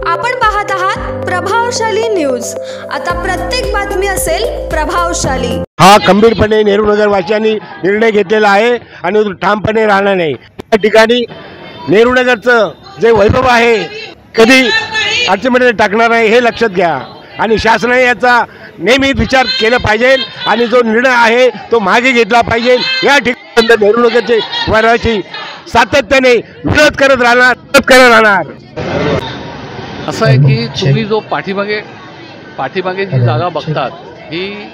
आपण पाहत आहात प्रभावशाली न्यूज। आता प्रत्येक बातमी असेल प्रभावशाली। हा खंबीरपणे नेहरूनगर वासियांनी निर्णय घेतलेला आहे आणि ठामपणे राहणार नाही। या ठिकाणी नेहरूनगरचं जे वैभव आहे कधी अडचणीमध्ये टाकणार नाही हे लक्षात घ्या आणि शासनाने याचा नेहमी विचार केला पाहिजे आणि जो निर्णय आहे तो मागे घेतला पाहिजे। या ठिकाणी नेहरूनगरचे वारवासी सातत्याने विरोध करत राहणार। असं आहे की तुम्ही जो पाठीमागे जी जागा बघतात ही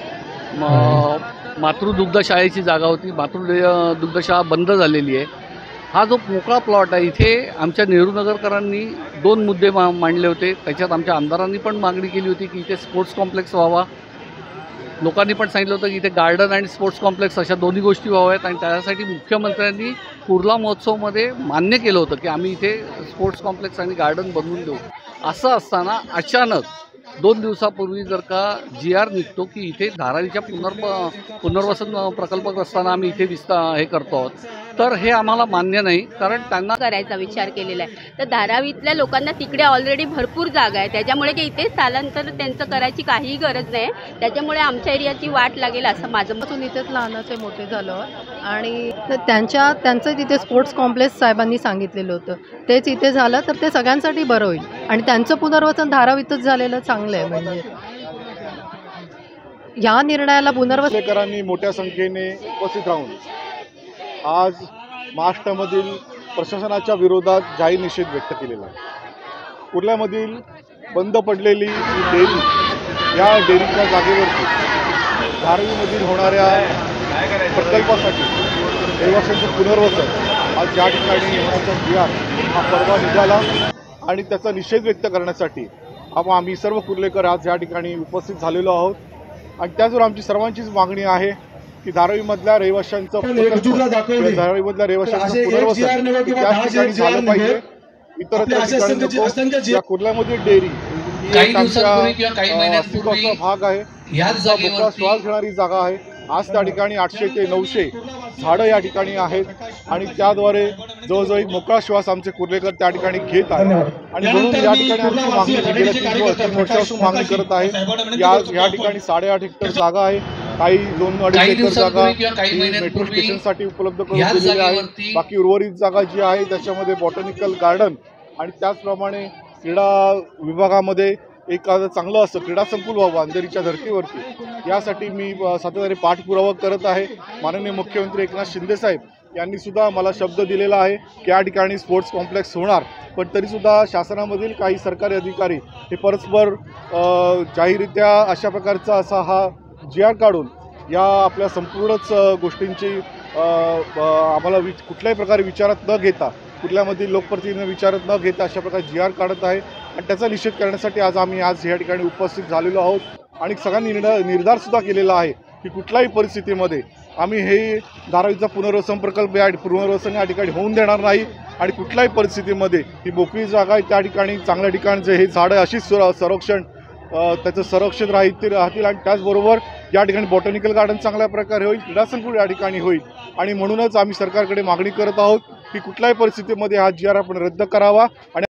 मातृदुग्धशाळेची जागा होती। मातृदुग्धशाळा बंद झालेली आहे। हा जो मोकळा प्लॉट आहे इथे आमच्या नेहरूनगरकरांनी दोन मुद्दे मांडले होते। त्याच्यात आमच्या आमदारांनी पण मागणी केली होती की इथे स्पोर्ट्स कॉम्प्लेक्स व्हावा। लोकांनी पण सांगितलं होतं की इथे गार्डन आणि स्पोर्ट्स कॉम्प्लेक्स अशा दोन्ही गोष्टी व्हाव्यात आणि त्यासाठी मुख्यमंत्र्यांनी कुर्ला महोत्सवमध्ये मान्य केलं होतं की आम्ही इथे स्पोर्ट्स कॉम्प्लेक्स आणि गार्डन बनवून देऊ। असं असताना अचानक 2 दिवसापूर्वी जर का GR निघतो की इथे धारावीच्या पुनर्वसन प्रकल्प असताना आम्ही इथे हे करतो आहोत, तर हे आम्हाला मान्य नाही। कारण त्यांना करायचा विचार केलेला आहे। तर धारावीतल्या लोकांना तिकडे ऑलरेडी भरपूर जागा आहे, त्याच्यामुळे की इथे स्थलांतर त्यांचं करायची काहीही गरज नाही। त्याच्यामुळे आमच्या एरियाची वाट लागेल असं माझं मत। इथेच लहानाचे मोठे झालं आणि त्यांचं तिथे स्पोर्ट्स कॉम्प्लेक्स साहेबांनी सांगितलेलं होतं, तेच इथे झालं तर ते सगळ्यांसाठी बरं होईल आणि त्यांचं पुनर्वसन धारावीतच झालेलं चांगलं आहे। म्हणजे या निर्णयाला पुनर्वसनकरांनी मोठ्या संख्येने उपस्थित राहून आज महाराष्ट्रामधील प्रशासनाच्या विरोधात जाहीर निषेध व्यक्त केलेला आहे। कुर्ल्यामधील बंद पडलेली डेअरी, या डेअरीच्या जागेवरती धारावीमधील होणाऱ्या प्रकल्पासाठी रहिवाशांचं पुनर्वसन आज ज्या ठिकाणी होण्याचा GR हा परवा निघाला आणि त्याचा निषेध व्यक्त करण्यासाठी आम्ही सर्व कुर्लेकर आज या ठिकाणी उपस्थित झालेलो आहोत। आणि त्याचबरोबर आमची सर्वांचीच मागणी आहे की धारावीमधल्या रहिवाशांचं पुनर्वसन त्याच ठिकाणी झालं पाहिजे। इतर या कुर्ल्यामधील डेअरी अस्तित्वाचा भाग आहे, मोकळा श्वास घेणारी जागा आहे। आज त्या ठिकाणी 800 ते 900 झाडं या ठिकाणी आहेत आणि त्याद्वारे जवळजवळ एक मोकळा श्वास आमचे कुर्लेकर त्या ठिकाणी घेत आहेत आणि म्हणून या ठिकाणी आमची मागणी गेल्या 3 वर्षापासून मागणी करत आहे। या ठिकाणी 8.5 हेक्टर जागा आहे, काही 2-2.5 हेक्टर जागा मेट्रो स्टेशनसाठी उपलब्ध करून दिलेली आहे। बाकी उर्वरित जागा जी आहे त्याच्यामध्ये बॉटॅनिकल गार्डन आणि त्याचप्रमाणे क्रीडा विभागामध्ये एखादं चांगलं असं क्रीडा संकुल व्हावं अंधेरीच्या धर्तीवरती, यासाठी मी सातत्याने पाठपुरावा करत आहे। माननीय मुख्यमंत्री एकनाथ शिंदे साहेब यांनी सुद्धा मला शब्द दिलेला आहे की या ठिकाणी स्पोर्ट्स कॉम्प्लेक्स होणार, पण तरीसुद्धा शासनामधील काही सरकारी अधिकारी हे परस्पर जाहीररित्या अशा प्रकारचा असा हा GR काढून या आपल्या संपूर्णच गोष्टींची आम्हाला कुठल्याही प्रकारे विचारात न घेता, कुर्ल्यामधील लोकप्रतिनिधींना विचारत न घेता अशा प्रकारे GR काढत आहे आणि त्याचा निषेध करण्यासाठी आज या ठिकाणी उपस्थित झालेलो आहोत। आणि सगळ्यांनी निर्धारसुद्धा केलेला आहे की कुठल्याही परिस्थितीमध्ये आम्ही हे धारावीचा पुनर्वसन प्रकल्प पुनर्वसन या ठिकाणी होऊन देणार नाही आणि कुठल्याही परिस्थितीमध्ये ही मोकळी जागा आहे त्या ठिकाणी चांगल्या ठिकाणचे हे झाडं अशीच त्याचं संरक्षण राहतील आणि त्याचबरोबर या ठिकाणी बॉटॅनिकल गार्डन चांगल्या प्रकारे होईल, क्रीडा संकुल या ठिकाणी होईल। आणि म्हणूनच आम्ही सरकारकडे मागणी करत आहोत की कुठल्याही परिस्थितीमध्ये हा GR आपण रद्द करावा आणि